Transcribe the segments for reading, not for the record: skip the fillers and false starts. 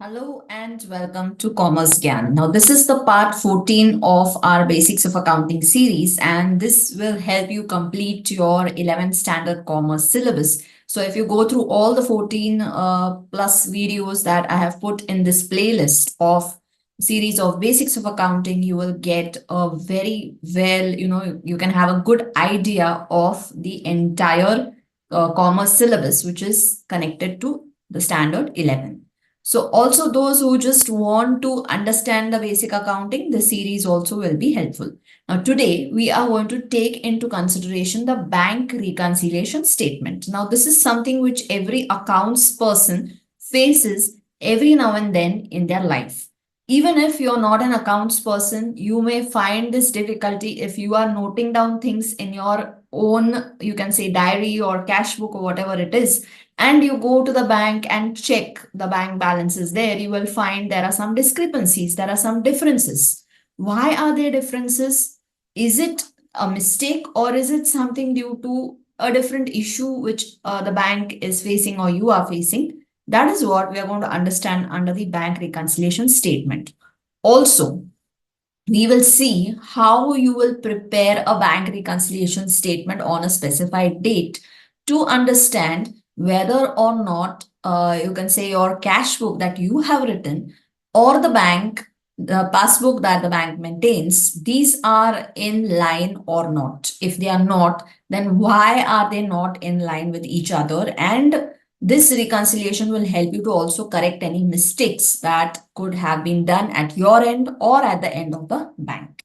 Hello and welcome to Commerce GYAN. Now, this is the part 14 of our Basics of Accounting series, and this will help you complete your 11th Standard Commerce syllabus. So, if you go through all the 14 plus videos that I have put in this playlist of series of Basics of Accounting, you will get a very you can have a good idea of the entire commerce syllabus, which is connected to the Standard 11. So also those who just want to understand the basic accounting, the series also will be helpful. Now today we are going to take into consideration the bank reconciliation statement. Now this is something which every accounts person faces every now and then in their life. Even if you're not an accounts person, you may find this difficulty if you are noting down things in your own, you can say diary or cash book or whatever it is, and you go to the bank and check the bank balances there, you will find there are some discrepancies, there are some differences. Why are there differences? Is it a mistake or is it something due to a different issue which the bank is facing or you are facing? That is what we are going to understand under the bank reconciliation statement. Also, we will see how you will prepare a bank reconciliation statement on a specified date to understand whether or not you can say your cash book that you have written or the passbook that the bank maintains, these are in line or not. If they are not, then why are they not in line with each other? And this reconciliation will help you to also correct any mistakes that could have been done at your end or at the end of the bank.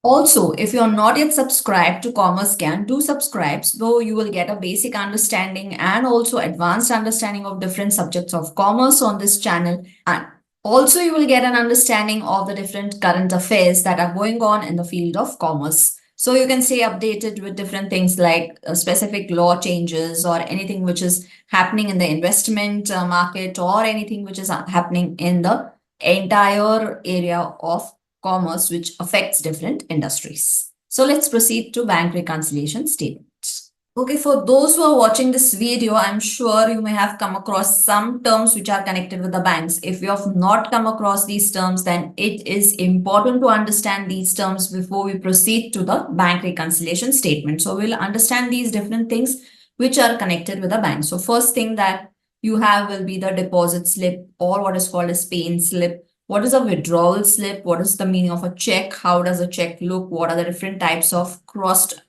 Also, if you're not yet subscribed to Commerce GYAN, do subscribe so you will get a basic understanding and also advanced understanding of different subjects of commerce on this channel. And also, you will get an understanding of the different current affairs that are going on in the field of commerce. So you can stay updated with different things like specific law changes or anything which is happening in the investment market or anything which is happening in the entire area of commerce which affects different industries. So let's proceed to bank reconciliation statements. Okay, for those who are watching this video, I'm sure you may have come across some terms which are connected with the banks. If you have not come across these terms, then it is important to understand these terms before we proceed to the bank reconciliation statement. So we'll understand these different things which are connected with the bank. So first thing that you have will be the deposit slip or what is called as pay-in slip. What is a withdrawal slip? What is the meaning of a check? How does a check look? What are the different types of crossed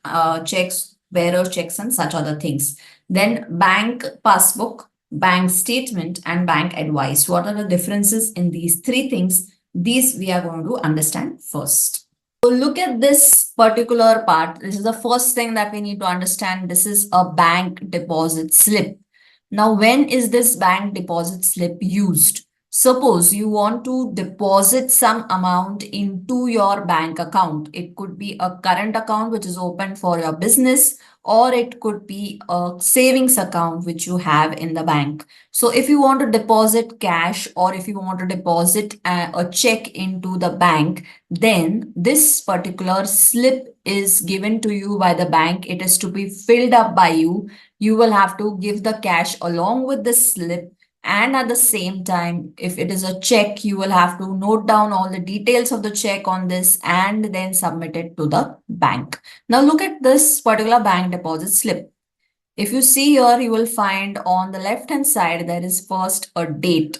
checks, bearer checks, and such other things? Then bank passbook, bank statement, and bank advice. What are the differences in these three things? These we are going to understand first. So look at this particular part. This is the first thing that we need to understand. This is a bank deposit slip. Now, when is this bank deposit slip used? Suppose you want to deposit some amount into your bank account. It could be a current account which is open for your business, or it could be a savings account which you have in the bank. So if you want to deposit cash or if you want to deposit a check into the bank, then this particular slip is given to you by the bank. It is to be filled up by you. You will have to give the cash along with the slip. And at the same time, if it is a check, you will have to note down all the details of the check on this and then submit it to the bank. Now look at this particular bank deposit slip. If you see here, you will find on the left hand side, there is first a date.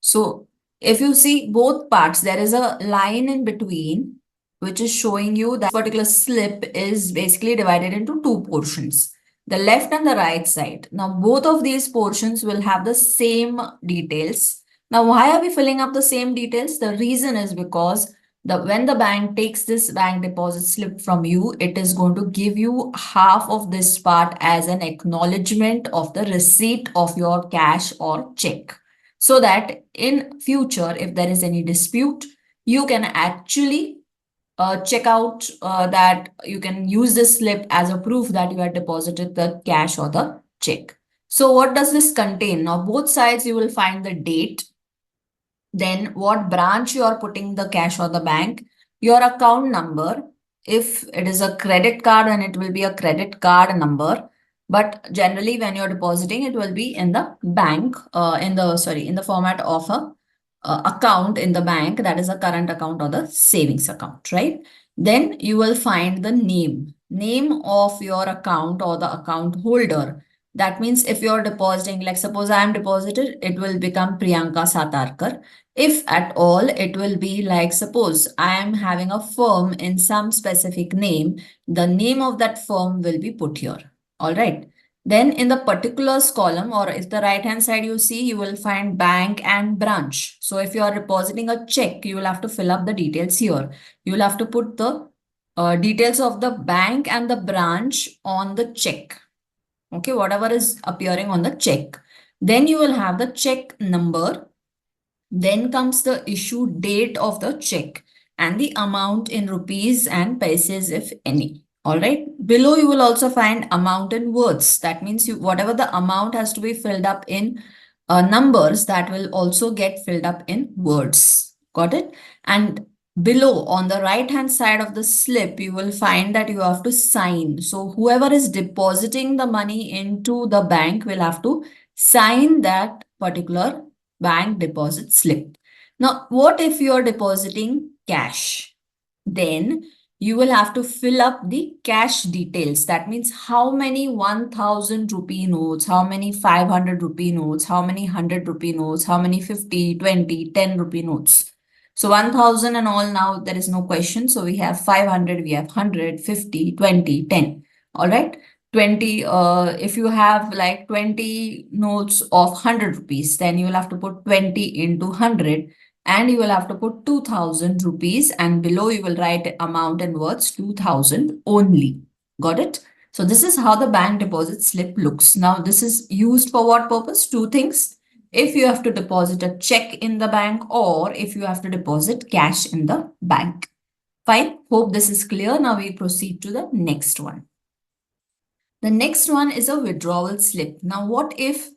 So if you see both parts, there is a line in between, which is showing you that particular slip is basically divided into two portions, the left and the right side. Now, both of these portions will have the same details. Now, why are we filling up the same details? The reason is because when the bank takes this bank deposit slip from you, it is going to give you half of this part as an acknowledgement of the receipt of your cash or check. So that in future, if there is any dispute, you can actually check out that you can use this slip as a proof that you had deposited the cash or the check. So what does this contain? Now, both sides you will find the date, then what branch you are putting the cash or the bank, your account number. If it is a credit card, then it will be a credit card number. But generally, when you're depositing, it will be in the bank, in the format of a account in the bank, that is a current account or the savings account, right? Then you will find the name of your account or the account holder. That means if you're depositing, like suppose I am deposited, it will become Priyanka Satarkar. If at all, it will be like suppose I am having a firm in some specific name, the name of that firm will be put here. All right. Then in the particulars column, or if the right hand side you see, you will find bank and branch. So if you are depositing a check, you will have to fill up the details here. You will have to put the details of the bank and the branch on the check. Okay, whatever is appearing on the check. Then you will have the check number. Then comes the issue date of the check and the amount in rupees and paise, if any. All right. Below you will also find amount in words. That means whatever the amount has to be filled up in numbers, that will also get filled up in words. Got it? And below on the right hand side of the slip, you will find that you have to sign. So whoever is depositing the money into the bank will have to sign that particular bank deposit slip. Now, what if you are depositing cash? Then you will have to fill up the cash details. That means how many 1000 rupee notes, how many 500 rupee notes, how many 100 rupee notes, how many 50, 20, 10 rupee notes. So 1000 and all, now there is no question. So we have 500, we have 100, 50, 20, 10. All right. 20, if you have like 20 notes of 100 rupees, then you will have to put 20 into 100 and you will have to put 2000 rupees and below you will write amount in words 2000 only. Got it? So this is how the bank deposit slip looks. Now this is used for what purpose? Two things. If you have to deposit a check in the bank or if you have to deposit cash in the bank. Fine. Hope this is clear. Now we proceed to the next one. The next one is a withdrawal slip. Now, what if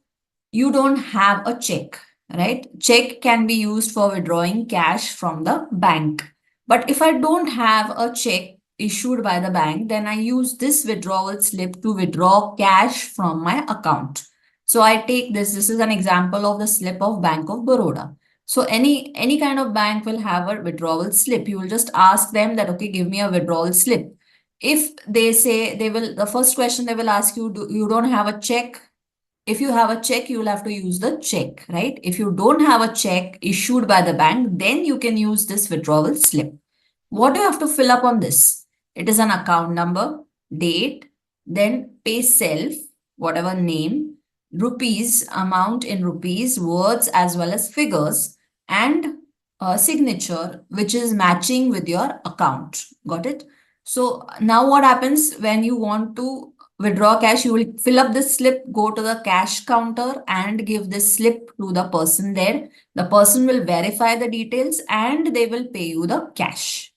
you don't have a check, right? Check can be used for withdrawing cash from the bank. But if I don't have a check issued by the bank, then I use this withdrawal slip to withdraw cash from my account. So I take this is an example of the slip of Bank of Baroda. So any kind of bank will have a withdrawal slip. You will just ask them that, okay, give me a withdrawal slip. If they say they will, the first question they will ask you, you don't have a check? If you have a check, you will have to use the check, right? If you don't have a check issued by the bank, then you can use this withdrawal slip. What do you have to fill up on this? It is an account number, date, then pay self, whatever name, rupees, amount in rupees, words as well as figures, and a signature which is matching with your account. Got it? So now what happens when you want to withdraw cash? You will fill up this slip, go to the cash counter and give this slip to the person there. The person will verify the details and they will pay you the cash.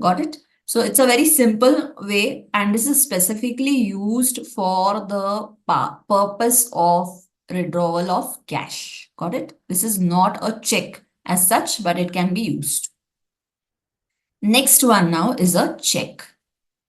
Got it? So it's a very simple way and this is specifically used for the purpose of withdrawal of cash. Got it? This is not a check as such, but it can be used. Next one now is a check.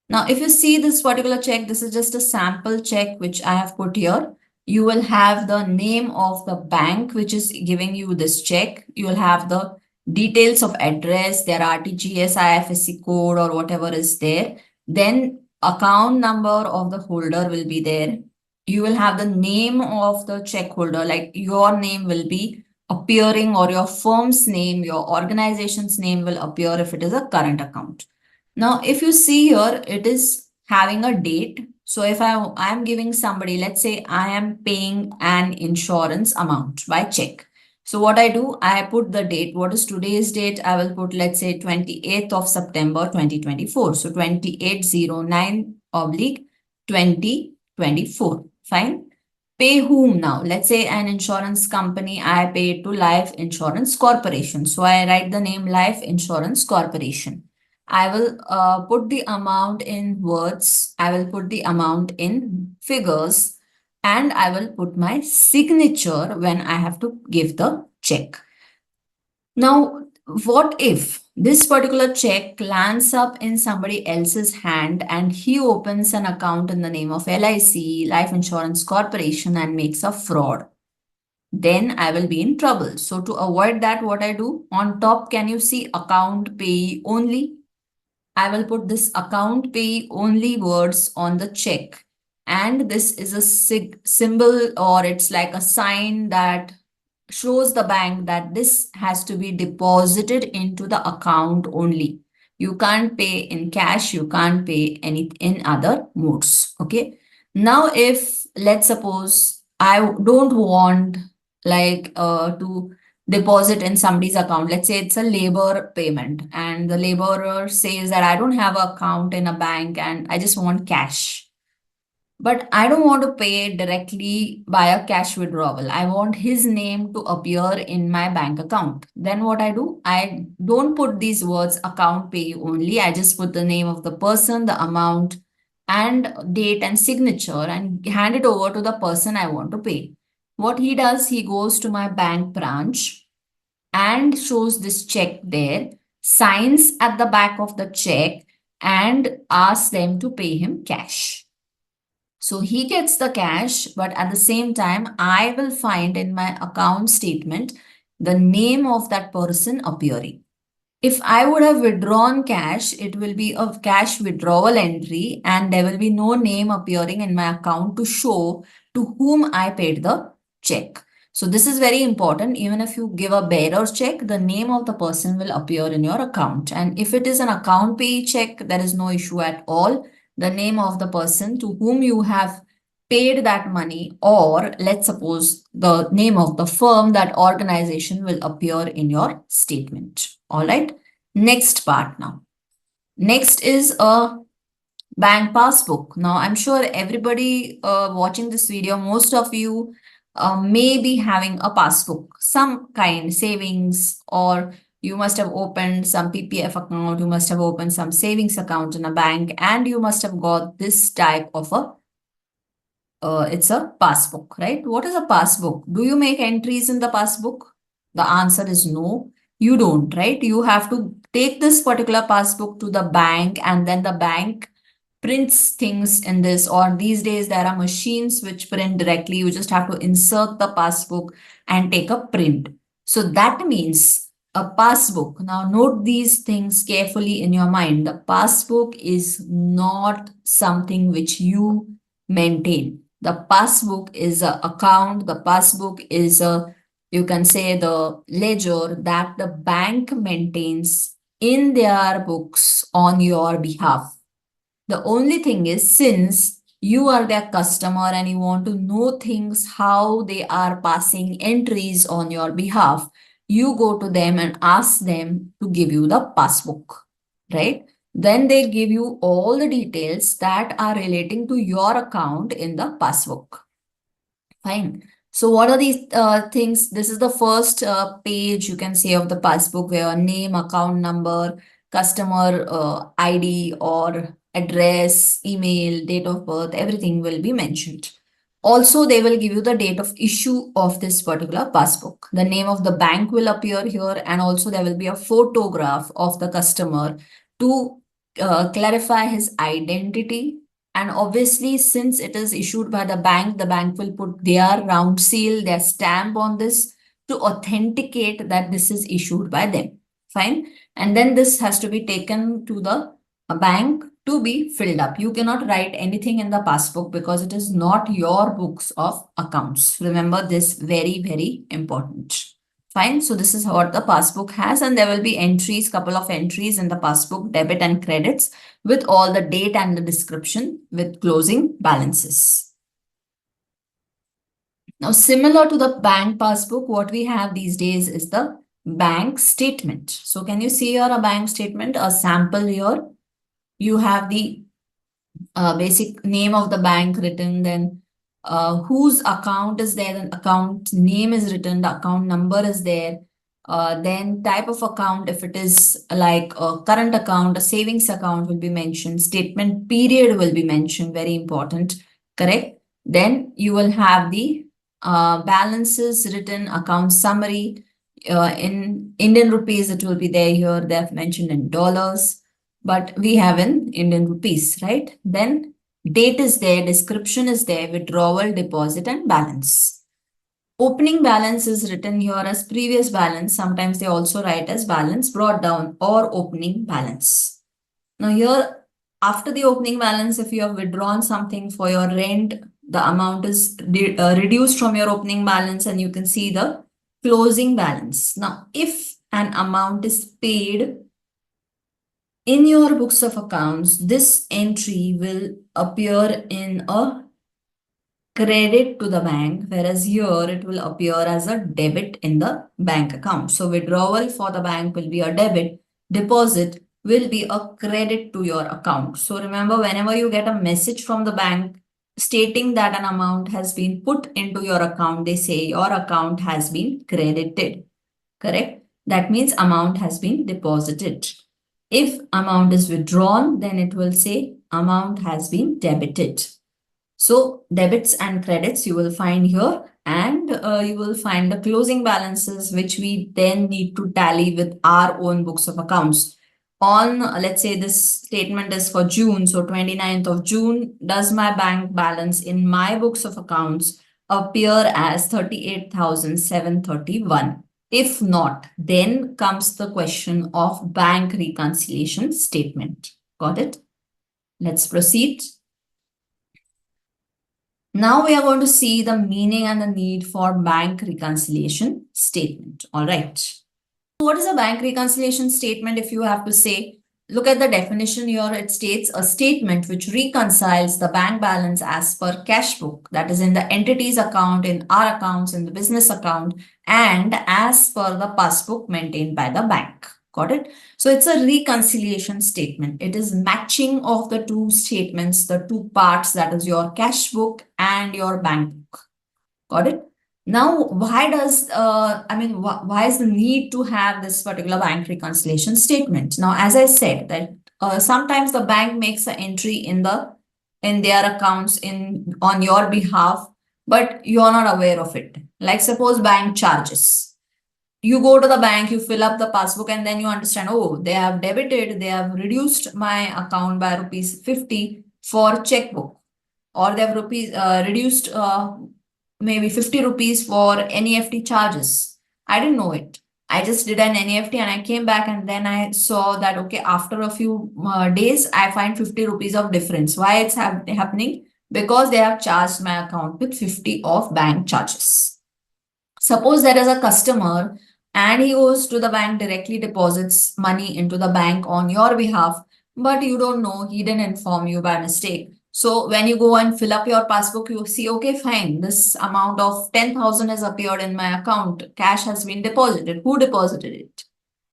Now, if you see this particular check, this is just a sample check which I have put here. You will have the name of the bank which is giving you this check. You will have the details of address, their RTGS, IFSC code or whatever is there. Then account number of the holder will be there. You will have the name of the check holder, like your name will be appearing or your firm's name, your organization's name will appear if it is a current account. Now, if you see here, it is having a date. So if I am giving somebody, let's say I am paying an insurance amount by check. So what I do, I put the date. What is today's date? I will put, let's say 28th of September 2024. So 2809 oblique 2024. Fine. Pay whom now? Let's say an insurance company, I pay to Life Insurance Corporation. So I write the name Life Insurance Corporation. I will put the amount in words. I will put the amount in figures and I will put my signature when I have to give the check. Now, what if this particular check lands up in somebody else's hand and he opens an account in the name of LIC, Life Insurance Corporation, and makes a fraud? Then I will be in trouble. So to avoid that, what I do on top, can you see account pay only? I will put this account pay only words on the check. And this is a symbol, or it's like a sign that shows the bank that this has to be deposited into the account only. You can't pay in cash, you can't pay any in other modes. Okay. Now, if let's suppose I don't want to deposit in somebody's account, let's say it's a labor payment, and the laborer says that I don't have an account in a bank and I just want cash. But I don't want to pay directly by a cash withdrawal. I want his name to appear in my bank account. Then what I do, I don't put these words account pay only. I just put the name of the person, the amount, and date and signature, and hand it over to the person I want to pay. What he does, he goes to my bank branch and shows this check there, signs at the back of the check, and asks them to pay him cash. So he gets the cash, but at the same time, I will find in my account statement the name of that person appearing. If I would have withdrawn cash, it will be a cash withdrawal entry and there will be no name appearing in my account to show to whom I paid the check. So this is very important. Even if you give a bearer check, the name of the person will appear in your account. And if it is an account pay check, there is no issue at all. The name of the person to whom you have paid that money, or let's suppose the name of the firm, that organization will appear in your statement. All right. Next part now. Next is a bank passbook. Now, I'm sure everybody watching this video, most of you may be having a passbook, some kind, savings, or you must have opened some PPF account, you must have opened some savings account in a bank, and you must have got this type of a it's a passbook, right? What is a passbook? Do you make entries in the passbook? The answer is no, you don't, right? You have to take this particular passbook to the bank, and then the bank prints things in this, or these days there are machines which print directly. You just have to insert the passbook and take a print. So that means a passbook. Now note these things carefully in your mind. The passbook is not something which you maintain. The passbook is an account. The passbook is you can say the ledger that the bank maintains in their books on your behalf. The only thing is, since you are their customer and you want to know things, how they are passing entries on your behalf, you go to them and ask them to give you the passbook, right? Then they give you all the details that are relating to your account in the passbook. Fine. So what are these things? This is the first page, you can say, of the passbook, where name, account number, customer ID or address, email, date of birth, everything will be mentioned. Also, they will give you the date of issue of this particular passbook. The name of the bank will appear here, and also there will be a photograph of the customer to clarify his identity. And obviously, since it is issued by the bank will put their round seal, their stamp on this to authenticate that this is issued by them. Fine. And then this has to be taken to the bank to be filled up. You cannot write anything in the passbook because it is not your books of accounts. Remember this, very, very important. Fine. So this is what the passbook has, and there will be entries, couple of entries in the passbook, debit and credits, with all the date and the description with closing balances. Now, similar to the bank passbook, what we have these days is the bank statement. So can you see here a bank statement, a sample here? You have the basic name of the bank written, then whose account is there, then account name is written, the account number is there, then type of account, if it is like a current account, a savings account will be mentioned, statement period will be mentioned, very important, correct? Then you will have the balances written, account summary, In Indian rupees, it will be there here. They have mentioned in dollars, but we have in Indian rupees, right? Then date is there, description is there, withdrawal, deposit, and balance. Opening balance is written here as previous balance. Sometimes they also write as balance brought down or opening balance. Now here, after the opening balance, if you have withdrawn something for your rent, the amount is reduced from your opening balance and you can see the closing balance. Now, if an amount is paid in your books of accounts, this entry will appear in a credit to the bank, whereas here it will appear as a debit in the bank account. So withdrawal for the bank will be a debit, deposit will be a credit to your account. So remember, whenever you get a message from the bank stating that an amount has been put into your account, they say your account has been credited, correct? That means amount has been deposited. If amount is withdrawn, then it will say amount has been debited. So debits and credits you will find here, and you will find the closing balances which we then need to tally with our own books of accounts. On, let's say this statement is for June, so 29th of June, does my bank balance in my books of accounts appear as 38,731? If not, then comes the question of bank reconciliation statement. Got it? Let's proceed. Now we are going to see the meaning and the need for bank reconciliation statement. All right. What is a bank reconciliation statement? If you have to say, look at the definition here. It states a statement which reconciles the bank balance as per cash book, that is in the entity's account, in our accounts, in the business account, and as per the passbook maintained by the bank. Got it? So it's a reconciliation statement. It is matching of the two statements, the two parts, that is your cash book and your bank book. Got it? Now, why does, why is the need to have this particular bank reconciliation statement? Now, as I said that sometimes the bank makes an entry in their accounts on your behalf, but you're not aware of it. Like suppose bank charges. You go to the bank, you fill up the passbook, and then you understand, oh, they have reduced my account by rupees 50 for checkbook, or they have reduced maybe 50 rupees for NEFT charges. I didn't know it. I just did an NEFT and I came back and then I saw that, okay, after a few days, I find 50 rupees of difference. Why it's happening? Because they have charged my account with 50 of bank charges. Suppose there is a customer and he goes to the bank, directly deposits money into the bank on your behalf, but you don't know, he didn't inform you by mistake. So when you go and fill up your passbook, you see, okay, fine, this amount of 10,000 has appeared in my account. Cash has been deposited. Who deposited it?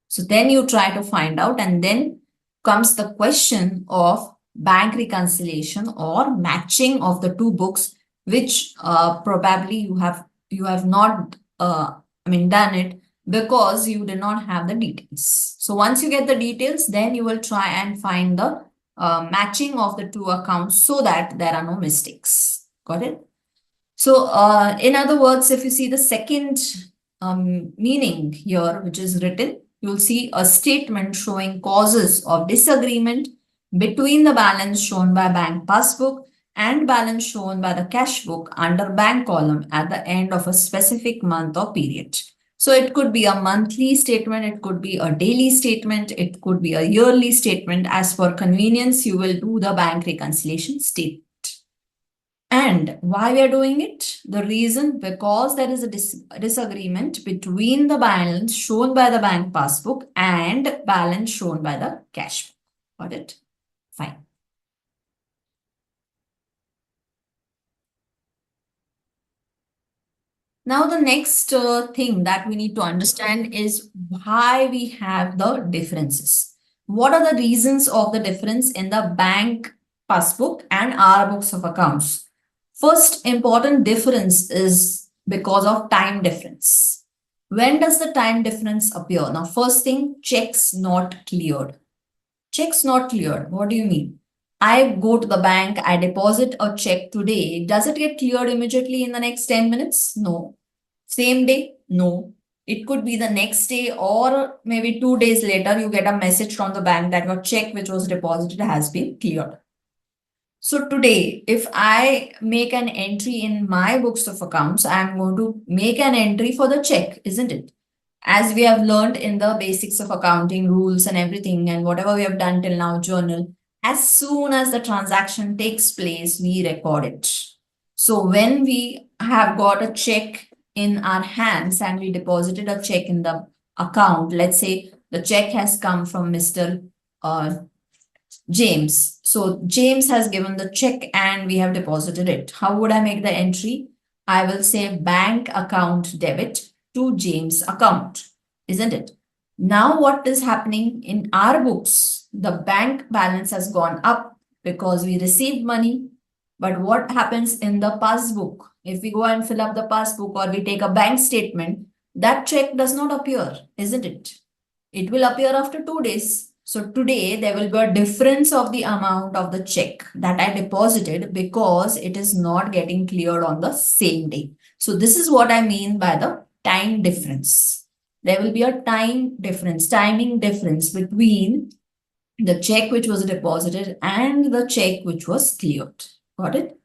So then you try to find out, and then comes the question of bank reconciliation or matching of the two books, which probably you have not done it because you did not have the details. So once you get the details, then you will try and find the matching of the two accounts so that there are no mistakes. Got it? So in other words, if you see the second meaning here, which is written, you'll see a statement showing causes of disagreement between the balance shown by bank passbook and balance shown by the cash book under bank column at the end of a specific month or period. So it could be a monthly statement, it could be a daily statement, it could be a yearly statement. As for convenience, you will do the bank reconciliation statement. And why we are doing it? The reason, because there is a disagreement between the balance shown by the bank passbook and balance shown by the cash book. Got it? Fine. Now, the next thing that we need to understand is why we have the differences. What are the reasons of the difference in the bank passbook and our books of accounts? First important difference is because of time difference. When does the time difference appear? Now, first thing, checks not cleared. Checks not cleared. What do you mean? I go to the bank, I deposit a check today. Does it get cleared immediately in the next 10 minutes? No. Same day? No. It could be the next day or maybe 2 days later, you get a message from the bank that your check which was deposited has been cleared. So today, if I make an entry in my books of accounts, I'm going to make an entry for the check, isn't it? As we have learned in the basics of accounting rules and everything, and whatever we have done till now, journal, as soon as the transaction takes place, we record it. So when we have got a check in our hands and we deposited a check in the account, let's say the check has come from Mr. James. So James has given the check and we have deposited it. How would I make the entry? I will say bank account debit to James account, isn't it? Now what is happening in our books? The bank balance has gone up because we received money. But what happens in the passbook? If we go and fill up the passbook or we take a bank statement, that check does not appear, isn't it? It will appear after 2 days. So today there will be a difference of the amount of the check that I deposited because it is not getting cleared on the same day. So this is what I mean by the time difference. There will be a timing difference between the check which was deposited and the check which was cleared. Got it?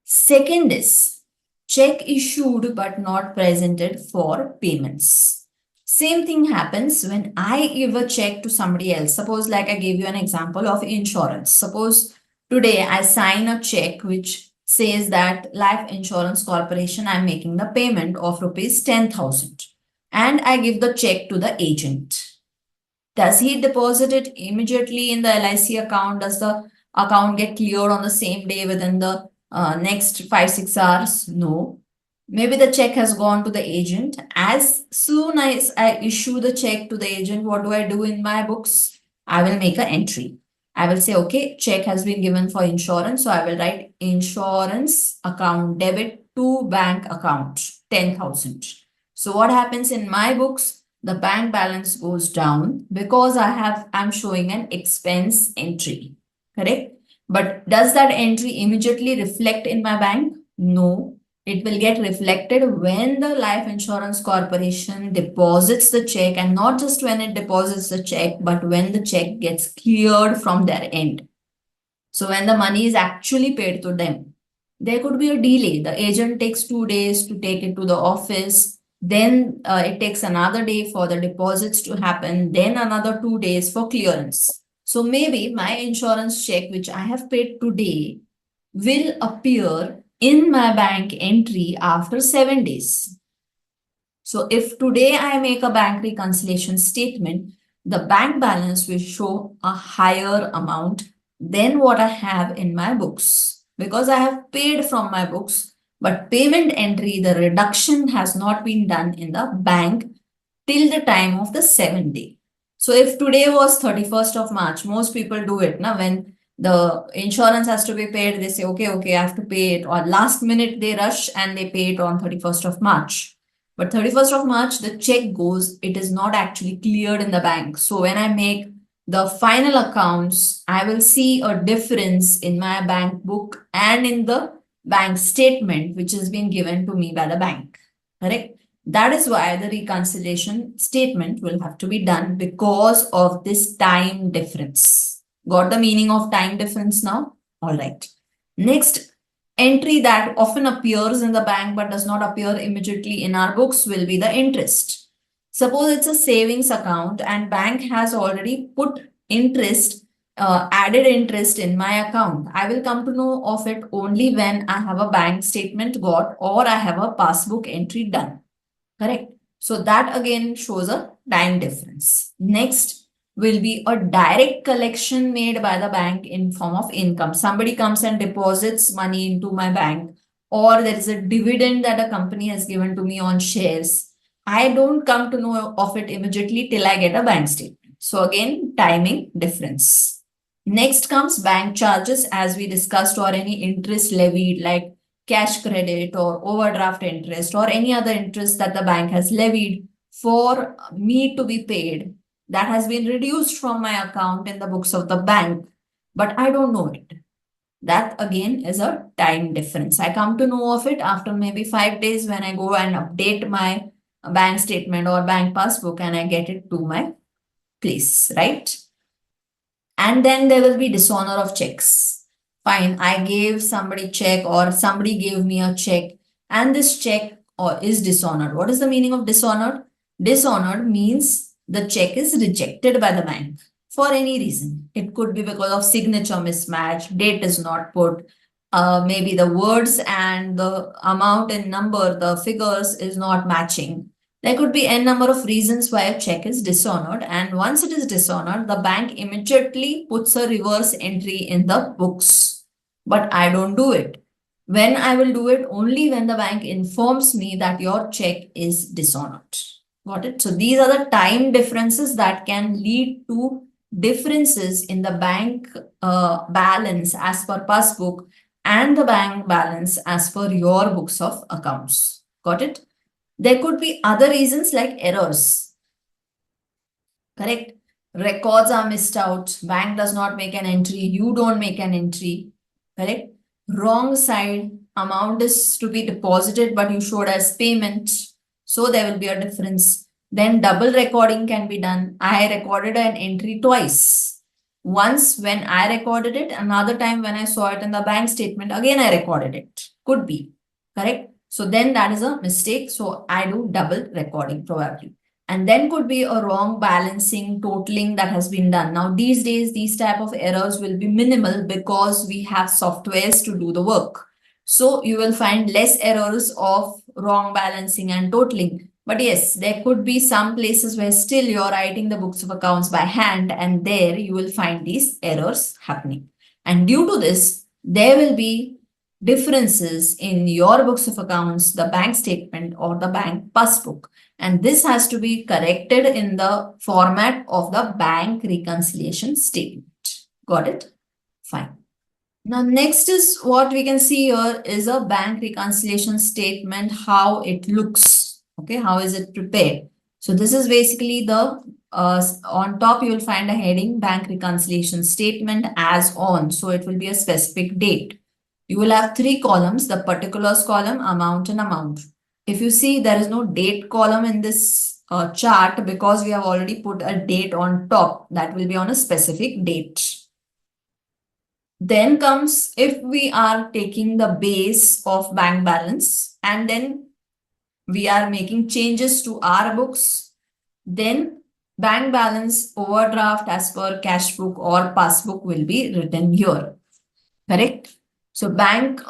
Second is check issued but not presented for payments. Same thing happens when I give a check to somebody else. Suppose like I gave you an example of insurance. Suppose today I sign a check which says that Life Insurance Corporation, I'm making the payment of rupees 10,000 and I give the check to the agent. Does he deposit it immediately in the LIC account? Does the account get cleared on the same day within the next 5-6 hours? No. Maybe the check has gone to the agent. As soon as I issue the check to the agent, what do I do in my books? I will make an entry. I will say, okay, check has been given for insurance. So I will write insurance account debit to bank account 10,000. So what happens in my books? The bank balance goes down because I'm showing an expense entry, correct? But does that entry immediately reflect in my bank? No. It will get reflected when the Life Insurance Corporation deposits the check, and not just when it deposits the check, but when the check gets cleared from their end. So when the money is actually paid to them, there could be a delay. The agent takes 2 days to take it to the office. Then it takes another day for the deposits to happen. Then another 2 days for clearance. So maybe my insurance check, which I have paid today, will appear in my bank entry after 7 days. So if today I make a bank reconciliation statement, the bank balance will show a higher amount than what I have in my books because I have paid from my books, but payment entry, the reduction has not been done in the bank till the time of the 7th day. So if today was 31st of March, most people do it now when the insurance has to be paid, they say, okay, I have to pay it. Or last minute they rush and they pay it on 31st of March. But 31st of March, the check goes, it is not actually cleared in the bank. So when I make the final accounts, I will see a difference in my bank book and in the bank statement, which has been given to me by the bank. Correct? That is why the reconciliation statement will have to be done because of this time difference. Got the meaning of time difference now? All right. Next entry that often appears in the bank but does not appear immediately in our books will be the interest. Suppose it's a savings account and bank has already put interest, added interest in my account. I will come to know of it only when I have a bank statement got or I have a passbook entry done. Correct. So that again shows a time difference. Next will be a direct collection made by the bank in form of income. Somebody comes and deposits money into my bank, or there is a dividend that a company has given to me on shares. I don't come to know of it immediately till I get a bank statement. So again, timing difference. Next comes bank charges, as we discussed, or any interest levied like cash credit or overdraft interest or any other interest that the bank has levied for me to be paid, that has been reduced from my account in the books of the bank, but I don't know it. That again is a time difference. I come to know of it after maybe 5 days when I go and update my bank statement or bank passbook and I get it to my place, right? And then there will be dishonor of checks. Fine, I gave somebody check or somebody gave me a check and this check or is dishonored. What is the meaning of dishonored? Dishonored means the check is rejected by the bank for any reason. It could be because of signature mismatch, date is not put, maybe the words and the amount and number, the figures is not matching. There could be n number of reasons why a check is dishonored, and once it is dishonored, the bank immediately puts a reverse entry in the books. But I don't do it. When I will do it only when the bank informs me that your check is dishonored. Got it? So these are the time differences that can lead to differences in the bank balance as per passbook and the bank balance as per your books of accounts. Got it? There could be other reasons like errors. Correct? Records are missed out. Bank does not make an entry. You don't make an entry. Correct? Wrong side. Amount is to be deposited, but you showed as payment. So there will be a difference. Then double recording can be done. I recorded an entry twice. Once when I recorded it, another time when I saw it in the bank statement, again I recorded it. Could be. Correct? So then that is a mistake. So I do double recording probably. And then could be a wrong balancing, totaling that has been done. Now, these days, these type of errors will be minimal because we have softwares to do the work. So you will find less errors of wrong balancing and totaling. But yes, there could be some places where still you're writing the books of accounts by hand, and there you will find these errors happening. And due to this, there will be differences in your books of accounts, the bank statement or the bank passbook. And this has to be corrected in the format of the bank reconciliation statement. Got it? Fine. Now, next is what we can see here is a bank reconciliation statement, how it looks. Okay, how is it prepared? So this is basically the, on top you will find a heading bank reconciliation statement as on. So it will be a specific date. You will have three columns, the particulars column, amount and amount. If you see, there is no date column in this chart because we have already put a date on top that will be on a specific date. Then comes if we are taking the base of bank balance and then we are making changes to our books, then bank balance overdraft as per cash book or passbook will be written here. Correct? So bank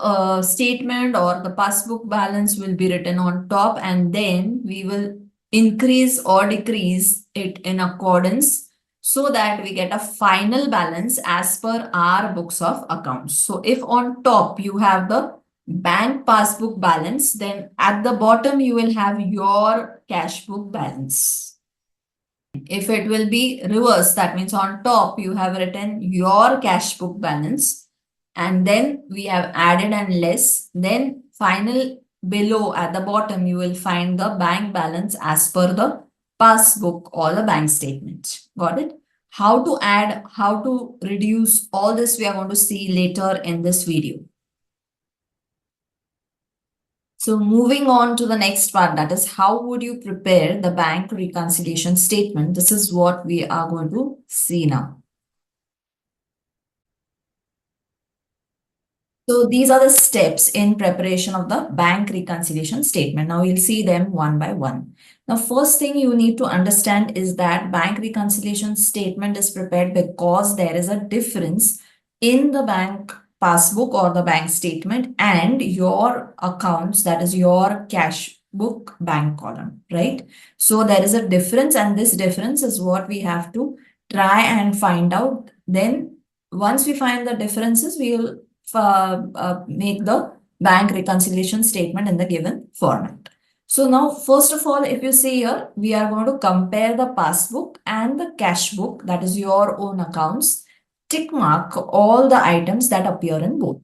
statement or the passbook balance will be written on top and then we will increase or decrease it in accordance so that we get a final balance as per our books of accounts. So if on top you have the bank passbook balance, then at the bottom you will have your cash book balance. If it will be reverse, that means on top you have written your cash book balance and then we have added and less, then final below at the bottom you will find the bank balance as per the passbook or the bank statement. Got it? How to add, how to reduce, all this we are going to see later in this video. So moving on to the next part, that is how would you prepare the bank reconciliation statement? This is what we are going to see now. So these are the steps in preparation of the bank reconciliation statement. Now you'll see them one by one. Now, first thing you need to understand is that bank reconciliation statement is prepared because there is a difference in the bank passbook or the bank statement and your accounts, that is your cash book bank column, right? So there is a difference and this difference is what we have to try and find out. Then once we find the differences, we will make the bank reconciliation statement in the given format. So now, first of all, if you see here, we are going to compare the passbook and the cash book, that is your own accounts, tick mark all the items that appear in both.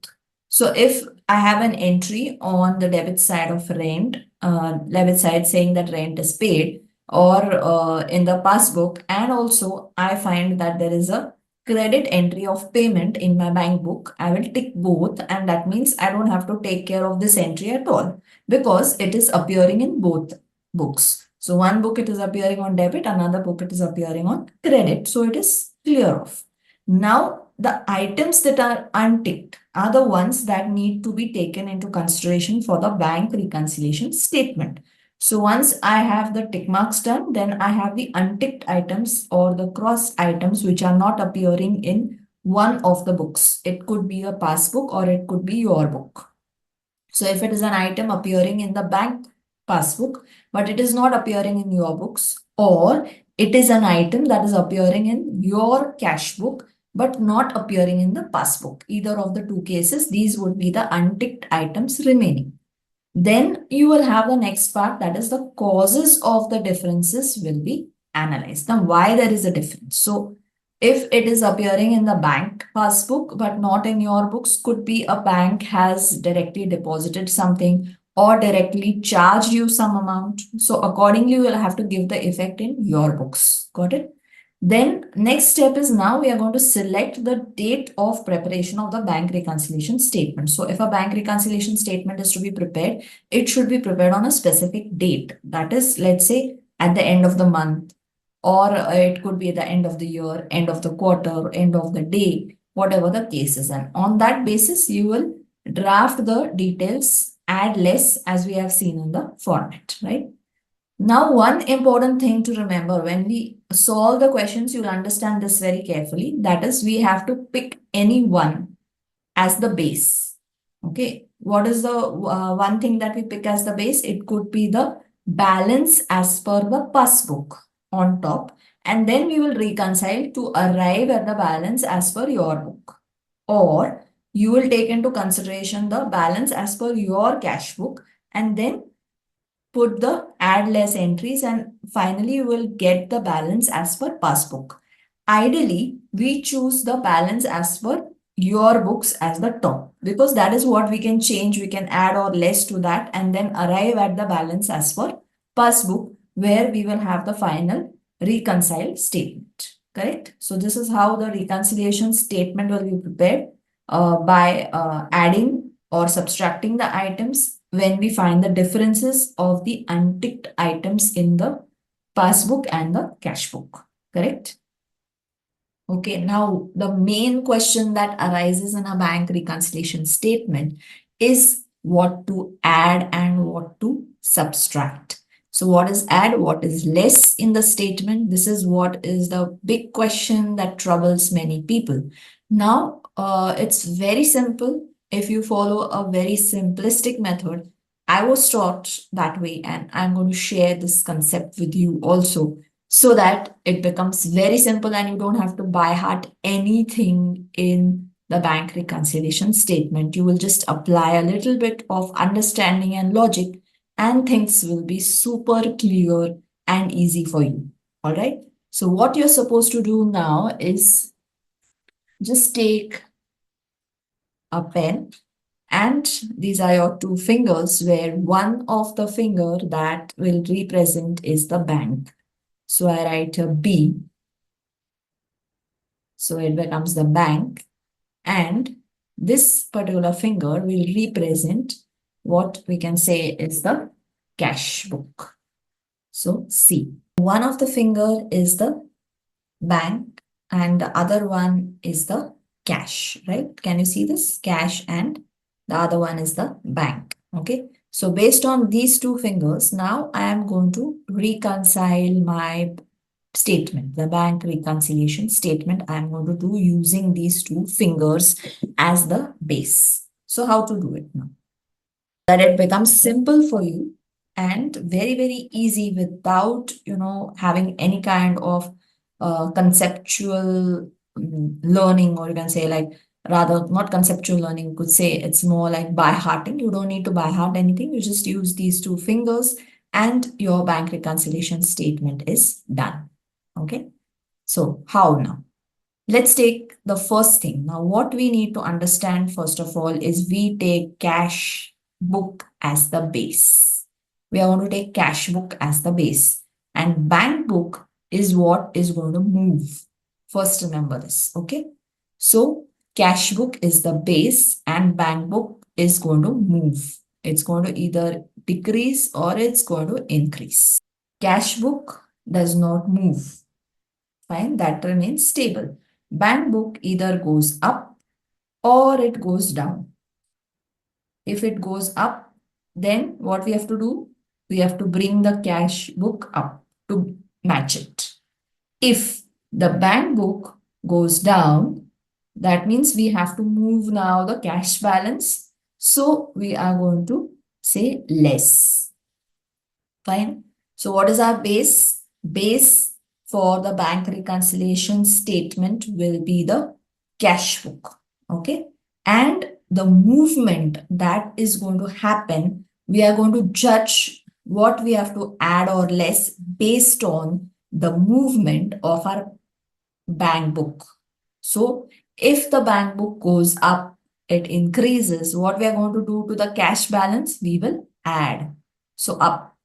So if I have an entry on the debit side of rent, debit side saying that rent is paid, or in the passbook, and also I find that there is a credit entry of payment in my bank book, I will tick both, and that means I don't have to take care of this entry at all because it is appearing in both books. So one book it is appearing on debit, another book it is appearing on credit. So it is clear off. Now the items that are unticked are the ones that need to be taken into consideration for the bank reconciliation statement. So once I have the tick marks done, then I have the unticked items or the crossed items which are not appearing in one of the books. It could be a passbook or it could be your book. So if it is an item appearing in the bank passbook, but it is not appearing in your books, or it is an item that is appearing in your cash book, but not appearing in the passbook. Either of the two cases, these would be the unticked items remaining. Then you will have the next part, that is the causes of the differences will be analyzed. Now, why there is a difference? So, if it is appearing in the bank passbook but not in your books, could be a bank has directly deposited something or directly charged you some amount. So, accordingly, you will have to give the effect in your books. Got it? Then next step is now we are going to select the date of preparation of the bank reconciliation statement. So if a bank reconciliation statement is to be prepared, it should be prepared on a specific date. That is, let's say at the end of the month, or it could be at the end of the year, end of the quarter, end of the day, whatever the case is. And on that basis, you will draft the details, add less as we have seen in the format, right? Now, one important thing to remember when we solve the questions, you'll understand this very carefully. That is, we have to pick any one as the base. Okay. What is the one thing that we pick as the base? It could be the balance as per the passbook on top. And then we will reconcile to arrive at the balance as per your book. Or you will take into consideration the balance as per your cash book and then put the add less entries, and finally you will get the balance as per passbook. Ideally, we choose the balance as per your books as the top because that is what we can change. We can add or less to that and then arrive at the balance as per passbook where we will have the final reconciled statement. Correct? So this is how the reconciliation statement will be prepared by adding or subtracting the items when we find the differences of the unticked items in the passbook and the cash book. Correct? Okay, now the main question that arises in a bank reconciliation statement is what to add and what to subtract. So what is add, what is less in the statement? This is what is the big question that troubles many people. Now, it's very simple. If you follow a very simplistic method, I was taught that way, and I'm going to share this concept with you also so that it becomes very simple and you don't have to by heart anything in the bank reconciliation statement. You will just apply a little bit of understanding and logic, and things will be super clear and easy for you. All right. So, what you're supposed to do now is just take a pen, and these are your two fingers, where one of the finger that will represent is the bank. So I write a B. So it becomes the bank. And this particular finger will represent what we can say is the cash book. So C. One of the finger is the bank and the other one is the cash, right? Can you see this? Cash and the other one is the bank. Okay. So based on these two fingers, now I am going to reconcile my statement, the bank reconciliation statement. I am going to do using these two fingers as the base. So how to do it now? That it becomes simple for you and very, very easy without, having any kind of conceptual learning, or you can say like rather not conceptual learning, you could say it's more like by hearting. You don't need to by heart anything. You just use these two fingers and your bank reconciliation statement is done. Okay. So how now? Let's take the first thing. Now, what we need to understand first of all is we take cash book as the base. We are going to take cash book as the base, and bank book is what is going to move. First, remember this. Okay. So cash book is the base and bank book is going to move. It's going to either decrease or it's going to increase. Cash book does not move. Fine, that remains stable. Bank book either goes up or it goes down. If it goes up, then what we have to do? We have to bring the cash book up to match it. If the bank book goes down, that means we have to move now the cash balance. So we are going to say less. Fine. So what is our base? Base for the bank reconciliation statement will be the cash book. Okay. And the movement that is going to happen, we are going to judge what we have to add or less based on the movement of our bank book. So if the bank book goes up, it increases. What we are going to do to the cash balance? We will add. So up.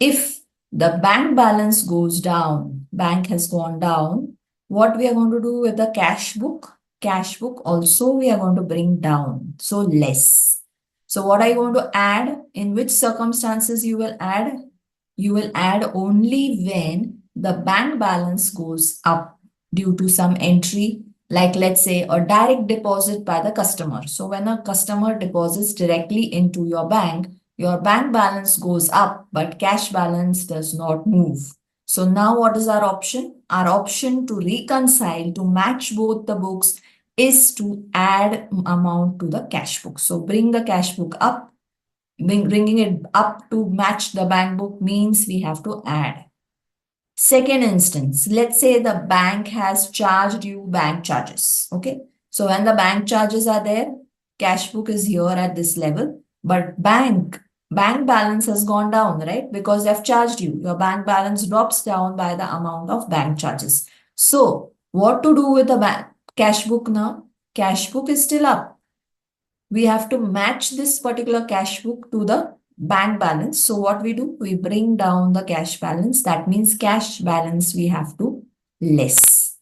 If the bank balance goes down, bank has gone down, what we are going to do with the cash book? Cash book also we are going to bring down. So less. So what are you going to add? In which circumstances you will add? You will add only when the bank balance goes up due to some entry, like let's say a direct deposit by the customer. So when a customer deposits directly into your bank balance goes up, but cash balance does not move. So now what is our option? Our option to reconcile, to match both the books is to add amount to the cash book. So bring the cash book up. Bringing it up to match the bank book means we have to add. Second instance, let's say the bank has charged you bank charges. Okay. So when the bank charges are there, cash book is here at this level, but bank balance has gone down, right? Because they've charged you. Your bank balance drops down by the amount of bank charges. So what to do with the bank cash book now? Cash book is still up. We have to match this particular cash book to the bank balance. So what we do? We bring down the cash balance. That means cash balance we have to less,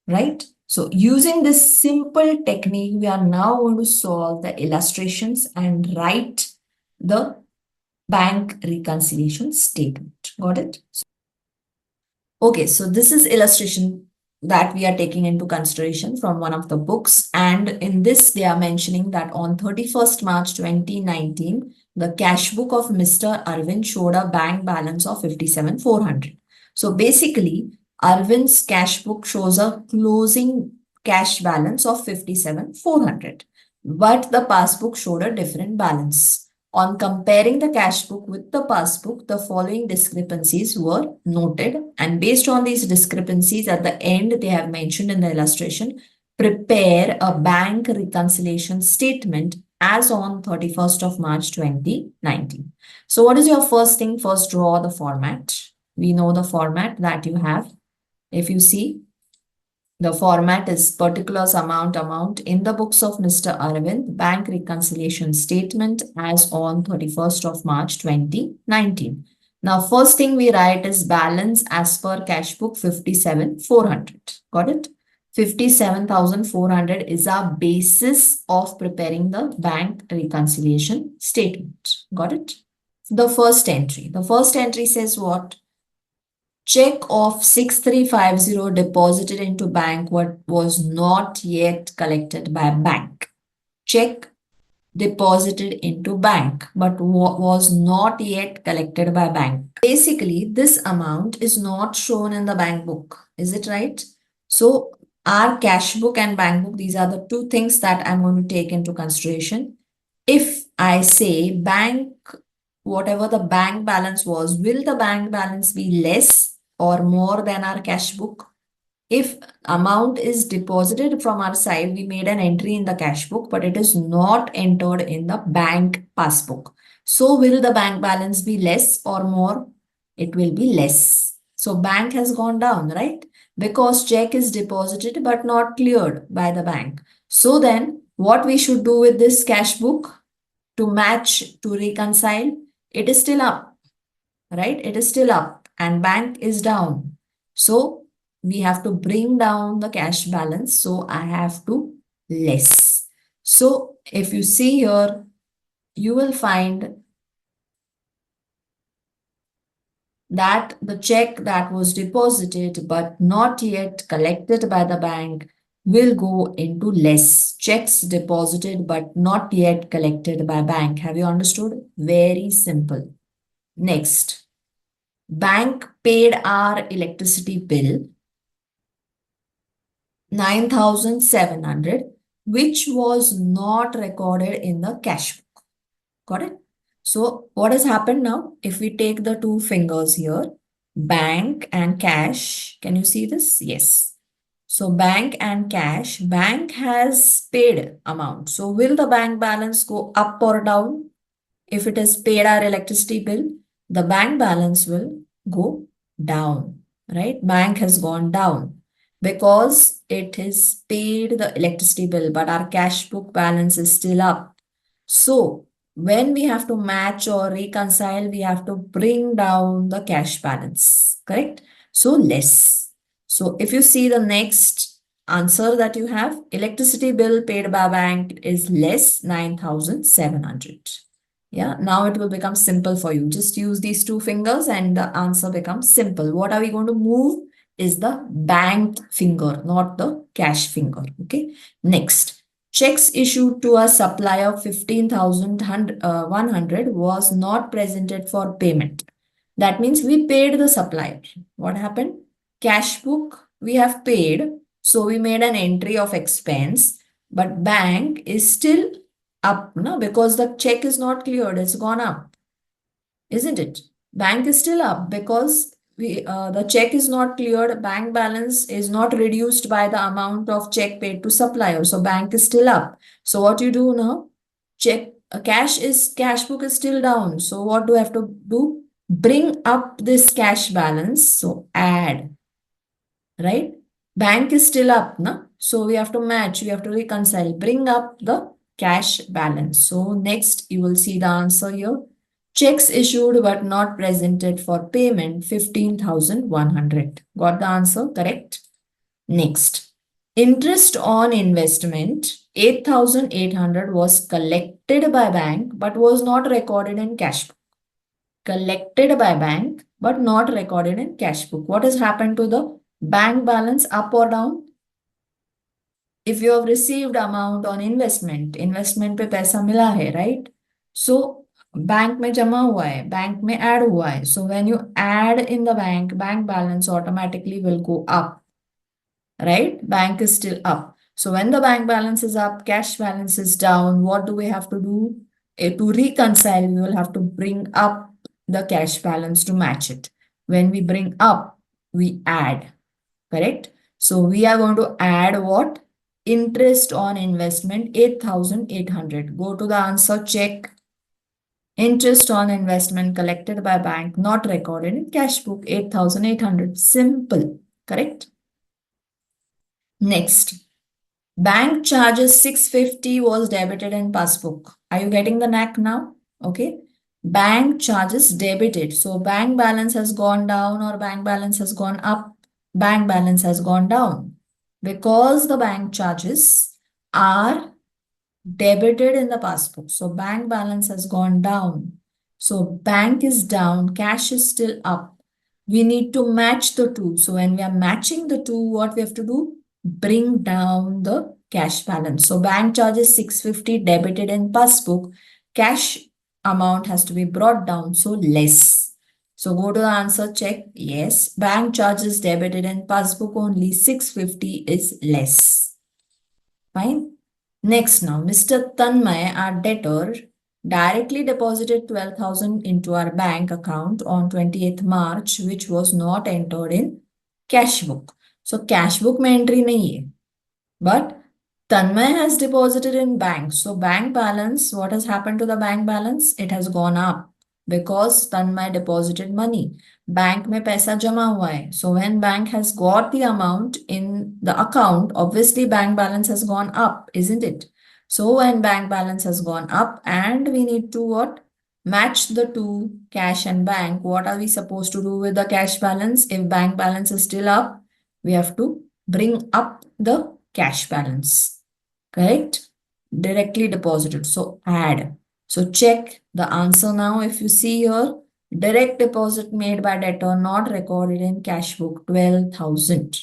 right? So using this simple technique, we are now going to solve the illustrations and write the bank reconciliation statement. Got it? Okay, so this is illustration that we are taking into consideration from one of the books. And in this, they are mentioning that on 31st March 2019, the cash book of Mr. Arvind showed a bank balance of 57,400. So basically, Arvind's cash book shows a closing cash balance of 57,400, but the passbook showed a different balance. On comparing the cash book with the passbook, the following discrepancies were noted, and based on these discrepancies at the end, they have mentioned in the illustration, prepare a bank reconciliation statement as on 31st of March 2019. So what is your first thing? First, draw the format. We know the format that you have. If you see, the format is particulars amount in the books of Mr. Arvind, bank reconciliation statement as on 31st of March 2019. Now, first thing we write is balance as per cash book 57,400. Got it? 57,400 is our basis of preparing the bank reconciliation statement. Got it? The first entry. The first entry says what? Check of 6350 deposited into bank what was not yet collected by bank. Check deposited into bank but was not yet collected by bank. Basically, this amount is not shown in the bank book. Is it right? So our cash book and bank book, these are the two things that I'm going to take into consideration. If I say bank, whatever the bank balance was, will the bank balance be less or more than our cash book? If amount is deposited from our side, we made an entry in the cash book, but it is not entered in the bank passbook. So will the bank balance be less or more? It will be less. So bank has gone down, right? Because check is deposited but not cleared by the bank. So then what we should do with this cash book to match, to reconcile? It is still up, right? It is still up and bank is down. So we have to bring down the cash balance. So I have to less. So if you see here, you will find that the check that was deposited but not yet collected by the bank will go into less. Checks deposited but not yet collected by bank. Have you understood? Very simple. Next, bank paid our electricity bill 9,700, which was not recorded in the cash book. Got it? So what has happened now? If we take the two fingers here, bank and cash, can you see this? Yes. So bank and cash, bank has paid amount. So will the bank balance go up or down? If it has paid our electricity bill, the bank balance will go down, right? Bank has gone down because it has paid the electricity bill, but our cash book balance is still up. So when we have to match or reconcile, we have to bring down the cash balance, correct? So less. So if you see the next answer that you have, electricity bill paid by bank is less 9,700. Yeah, now it will become simple for you. Just use these two fingers and the answer becomes simple. What are we going to move is the bank finger, not the cash finger. Okay. Next, checks issued to a supplier of 15,100 was not presented for payment. That means we paid the supplier. What happened? Cash book, we have paid. So we made an entry of expense, but bank is still up, no? Because the check is not cleared, it's gone up, isn't it? Bank is still up because the check is not cleared, bank balance is not reduced by the amount of check paid to supplier. So bank is still up. So what you do now? Check cash book is still down. So what do I have to do? Bring up this cash balance. So add, right? Bank is still up, na? So we have to match, we have to reconcile, bring up the cash balance. So next you will see the answer here. Checks issued but not presented for payment 15,100. Got the answer correct? Next, interest on investment 8,800 was collected by bank but was not recorded in cash book. Collected by bank but not recorded in cash book. What has happened to the bank balance, up or down? If you have received amount on investment, investment पे पैसा मिला है, right? So bank में जमा हुआ है, bank में add हुआ है. So when you add in the bank, bank balance automatically will go up, right? Bank is still up. So when the bank balance is up, cash balance is down. What do we have to do? To reconcile, we will have to bring up the cash balance to match it. When we bring up, we add, correct? So we are going to add what? Interest on investment 8,800. Go to the answer, check. Interest on investment collected by bank, not recorded in cash book, 8,800. Simple, correct? Next, bank charges 650 was debited in passbook. Are you getting the knack now? Okay. Bank charges debited. So bank balance has gone down or bank balance has gone up. Bank balance has gone down because the bank charges are debited in the passbook. So bank balance has gone down. So bank is down, cash is still up. We need to match the two. So when we are matching the two, what we have to do? Bring down the cash balance. So bank charges 650 debited in passbook. Cash amount has to be brought down, so less. So go to the answer, check. Yes, bank charges debited in passbook only 650 is less. Fine. Next now, Mr. Tanmay, our debtor, directly deposited 12,000 into our bank account on 28th March, which was not entered in cash book. So cash book में entry नहीं है. But Tanmay has deposited in bank. So bank balance, what has happened to the bank balance? It has gone up because Tanmay deposited money. Bank में पैसा जमा हुआ है. So when bank has got the amount in the account, obviously bank balance has gone up, isn't it? So when bank balance has gone up and we need to what? Match the two, cash and bank. What are we supposed to do with the cash balance? If bank balance is still up, we have to bring up the cash balance, correct? Directly deposited. So add. So check the answer now. If you see here, direct deposit made by debtor not recorded in cash book 12,000.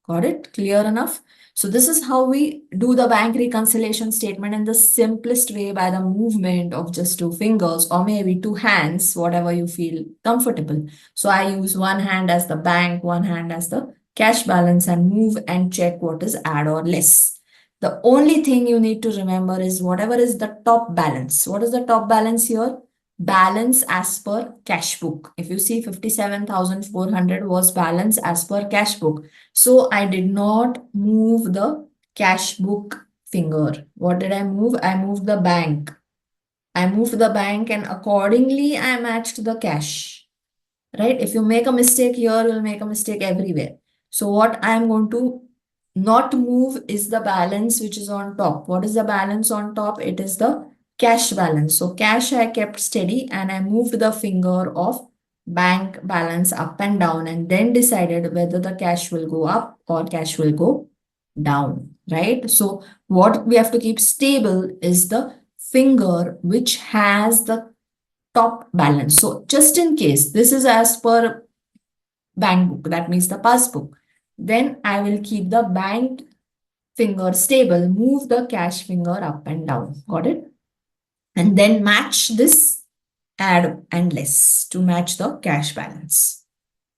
Got it? Clear enough? So this is how we do the bank reconciliation statement in the simplest way by the movement of just two fingers or maybe two hands, whatever you feel comfortable. So I use one hand as the bank, one hand as the cash balance and move and check what is add or less. The only thing you need to remember is whatever is the top balance. What is the top balance here? Balance as per cash book. If you see 57,400 was balance as per cash book. So I did not move the cash book finger. What did I move? I moved the bank. I moved the bank and accordingly I matched the cash. Right? If you make a mistake here, you'll make a mistake everywhere. So what I'm going to not move is the balance which is on top. What is the balance on top? It is the cash balance. So cash I kept steady and I moved the finger of bank balance up and down and then decided whether the cash will go up or cash will go down, right? So what we have to keep stable is the finger which has the top balance. So just in case this is as per bank book, that means the passbook, then I will keep the bank finger stable, move the cash finger up and down. Got it? And then match this add and less to match the cash balance.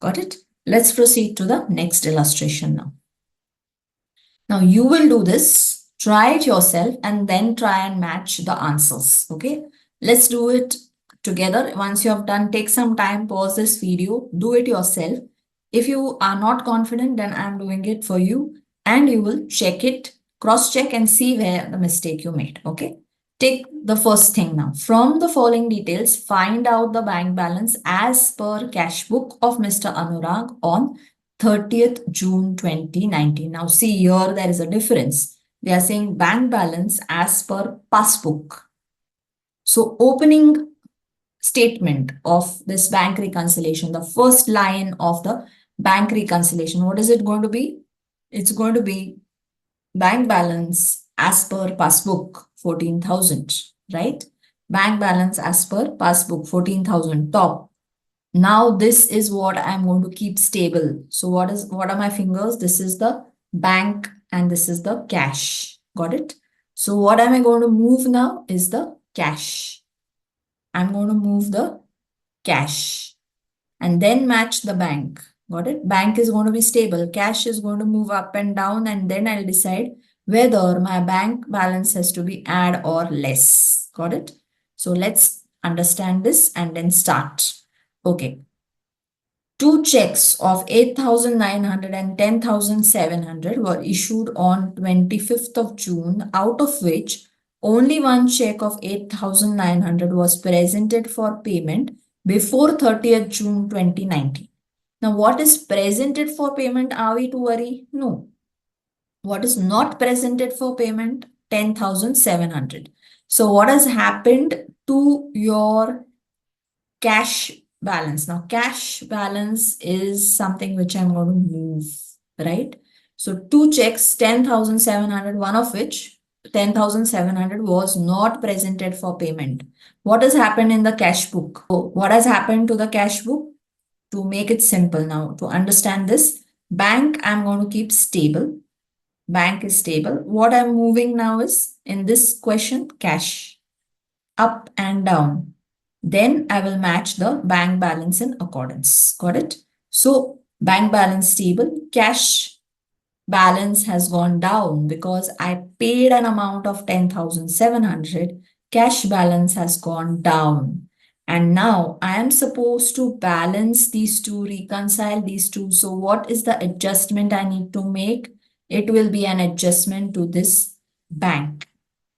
Got it? Let's proceed to the next illustration now. Now you will do this, try it yourself and then try and match the answers. Okay, let's do it together. Once you have done, take some time, pause this video, do it yourself. If you are not confident, then I'm doing it for you and you will check it, cross check and see where the mistake you made. Okay, take the first thing now. From the following details, find out the bank balance as per cash book of Mr. Anurag on 30th June 2019. Now see here there is a difference. They are saying bank balance as per passbook. So opening statement of this bank reconciliation, the first line of the bank reconciliation, what is it going to be? It's going to be bank balance as per passbook 14,000, right? Bank balance as per passbook 14,000 top. Now this is what I'm going to keep stable. So what are my fingers? This is the bank and this is the cash. Got it? So what am I going to move now is the cash. I'm going to move the cash and then match the bank. Got it? Bank is going to be stable. Cash is going to move up and down and then I'll decide whether my bank balance has to be add or less. Got it? So let's understand this and then start. Okay. Two checks of 8,900 and 10,700 were issued on 25th of June, out of which only one check of 8,900 was presented for payment before 30th June 2019. Now, what is presented for payment? Are we to worry? No. What is not presented for payment? 10,700. So, what has happened to your cash balance? Now, cash balance is something which I'm going to move, right? So, two checks, 10,700, one of which 10,700 was not presented for payment. What has happened in the cash book? So, what has happened to the cash book? To make it simple now, to understand this, bank I'm going to keep stable. Bank is stable. What I'm moving now is in this question, cash up and down. Then I will match the bank balance in accordance. Got it? So bank balance stable, cash balance has gone down because I paid an amount of 10,700. Cash balance has gone down. And now I am supposed to balance these two, reconcile these two. So what is the adjustment I need to make? It will be an adjustment to this bank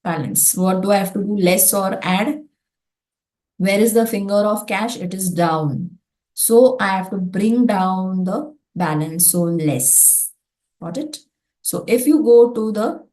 balance. What do I have to do? Less or add? Where is the finger of cash? It is down. So I have to bring down the balance, so less. Got it? So if you go to the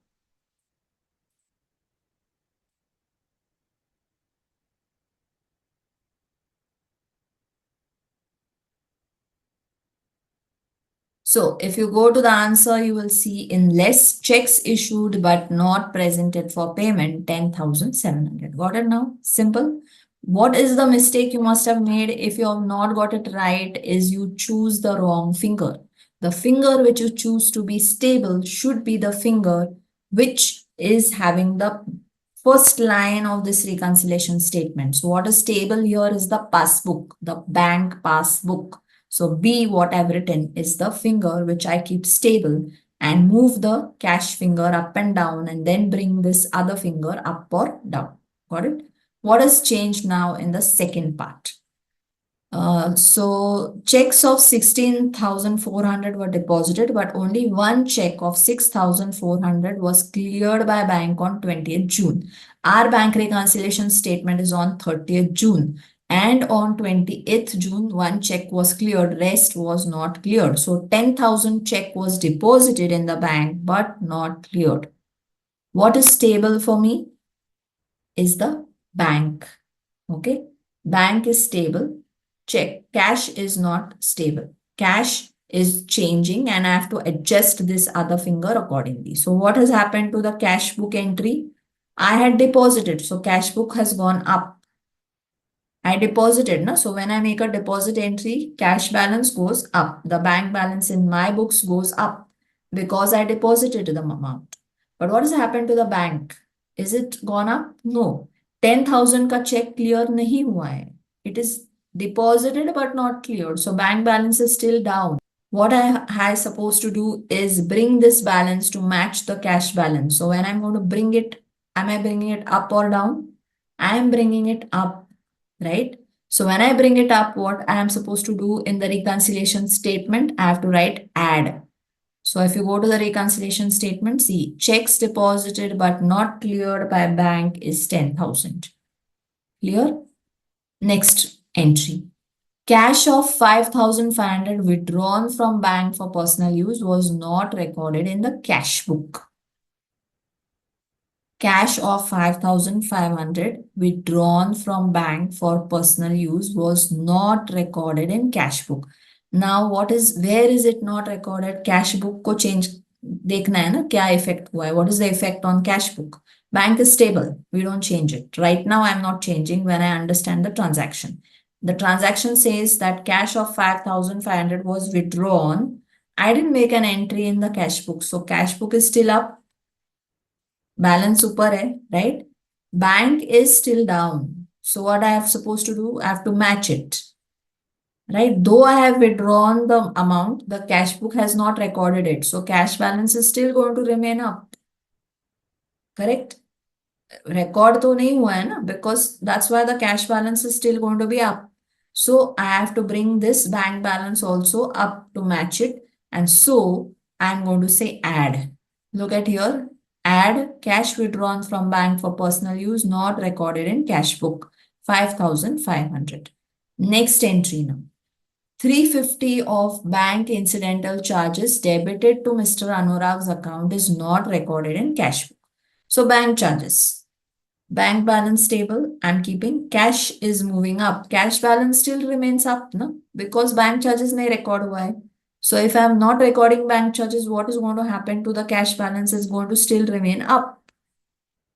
So if you go to the answer, you will see in less checks issued but not presented for payment, 10,700. Got it now? Simple. What is the mistake you must have made if you have not got it right is you choose the wrong finger. The finger which you choose to be stable should be the finger which is having the first line of this reconciliation statement. So what is stable here is the passbook, the bank passbook. So B, what I've written is the finger which I keep stable and move the cash finger up and down and then bring this other finger up or down. Got it? What has changed now in the second part? So checks of 16,400 were deposited, but only one check of 6,400 was cleared by bank on 20th June. Our bank reconciliation statement is on 30th June. And on 28th June, one check was cleared, rest was not cleared. So 10,000 check was deposited in the bank, but not cleared. What is stable for me is the bank. Okay. Bank is stable. Check. Cash is not stable. Cash is changing and I have to adjust this other finger accordingly. So what has happened to the cash book entry? I had deposited. So cash book has gone up. I deposited. No? So when I make a deposit entry, cash balance goes up. The bank balance in my books goes up because I deposited the amount. But what has happened to the bank? Is it gone up? No. 10,000 का check clear नहीं हुआ है. It is deposited but not cleared. So bank balance is still down. What I supposed to do is bring this balance to match the cash balance. So when I'm going to bring it, am I bringing it up or down? I am bringing it up, right? So when I bring it up, what I am supposed to do in the reconciliation statement, I have to write add. So if you go to the reconciliation statement, see checks deposited but not cleared by bank is 10,000. Clear? Next entry. Cash of 5,500 withdrawn from bank for personal use was not recorded in the cash book. Cash of 5,500 withdrawn from bank for personal use was not recorded in cash book. Now where is it not recorded? Cash book को change देखना है ना क्या effect हुआ है? What is the effect on cash book? Bank is stable. We don't change it. Right now I'm not changing when I understand the transaction. The transaction says that cash of 5,500 was withdrawn. I didn't make an entry in the cash book. So cash book is still up. Balance ऊपर है, right? Bank is still down. So what I have supposed to do? I have to match it. Right? Though I have withdrawn the amount, the cash book has not recorded it. So cash balance is still going to remain up. Correct? Record तो नहीं हुआ है ना, because that's why the cash balance is still going to be up. So I have to bring this bank balance also up to match it. And so I'm going to say add. Look at here. Add cash withdrawn from bank for personal use not recorded in cash book. 5,500. Next entry now. 350 of bank incidental charges debited to Mr. Anurag's account is not recorded in cash book. So bank charges. Bank balance stable. I'm keeping. Cash is moving up. Cash balance still remains up, no? Because bank charges nahi record hua hai. So if I'm not recording bank charges, what is going to happen to the cash balance is going to still remain up.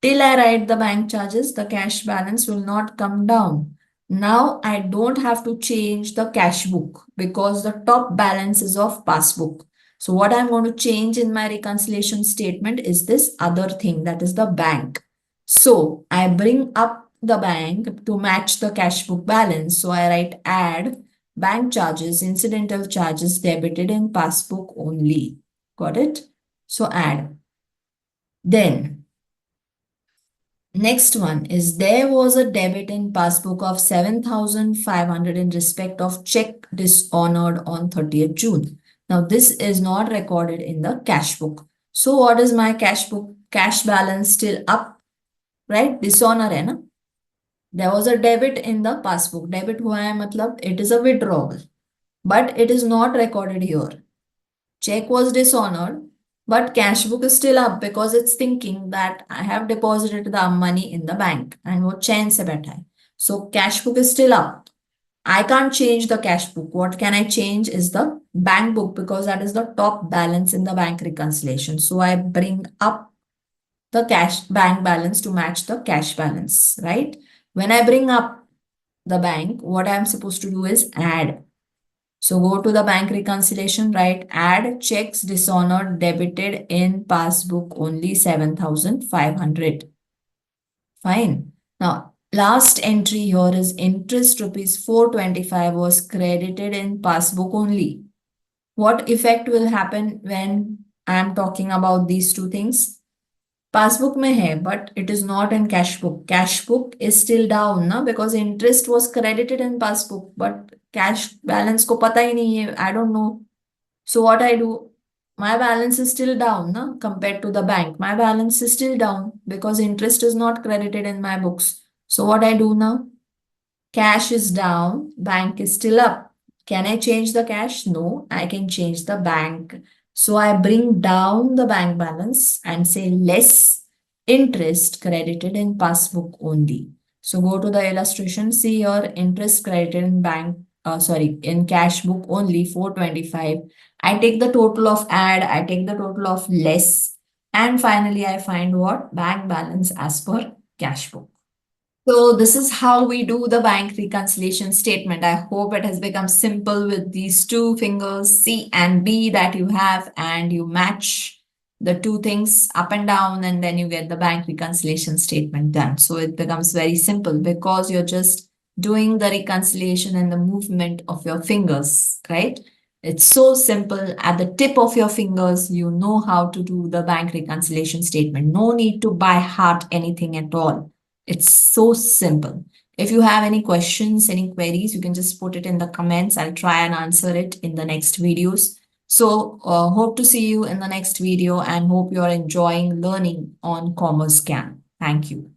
Till I write the bank charges, the cash balance will not come down. Now I don't have to change the cash book because the top balance is of passbook. So what I'm going to change in my reconciliation statement is this other thing, that is the bank. So I bring up the bank to match the cash book balance. So I write add bank charges, incidental charges debited in passbook only. Got it? So add. Then next one is there was a debit in passbook of 7,500 in respect of check dishonored on 30th June. Now this is not recorded in the cash book. So what is my cash book? Cash balance still up, right? Dishonor hai na? There was a debit in the passbook. Debit hua hai matlab it is a withdrawal, but it is not recorded here. Check was dishonored, but cash book is still up because it's thinking that I have deposited the money in the bank and वो चैन से बैठा है. So cash book is still up. I can't change the cash book. What can I change is the bank book because that is the top balance in the bank reconciliation. So I bring up the cash bank balance to match the cash balance, right? When I bring up the bank, what I'm supposed to do is add. So go to the bank reconciliation, right? Add checks dishonored debited in passbook only 7,500. Fine. Now, last entry here is interest rupees 425 was credited in passbook only. What effect will happen when I am talking about these two things? Passbook में है, but it is not in cash book. Cash book is still down, ना? Because interest was credited in passbook, but cash balance को पता ही नहीं है. I don't know. So what I do, my balance is still down, na, compared to the bank. My balance is still down because interest is not credited in my books. So what I do now? Cash is down, bank is still up. Can I change the cash? No, I can change the bank. So I bring down the bank balance and say less interest credited in passbook only. So go to the illustration, see your interest credited in bank, in cash book only 425. I take the total of add, I take the total of less, and finally I find what? Bank balance as per cash book. So this is how we do the bank reconciliation statement. I hope it has become simple with these two fingers, C and B that you have, and you match the two things up and down, and then you get the bank reconciliation statement done. So it becomes very simple because you're just doing the reconciliation and the movement of your fingers, right? It's so simple. At the tip of your fingers, you know how to do the bank reconciliation statement. No need to by heart anything at all. It's so simple. If you have any questions, any queries, you can just put it in the comments. I'll try and answer it in the next videos. So hope to see you in the next video and hope you're enjoying learning on Commerce GYAN. Thank you.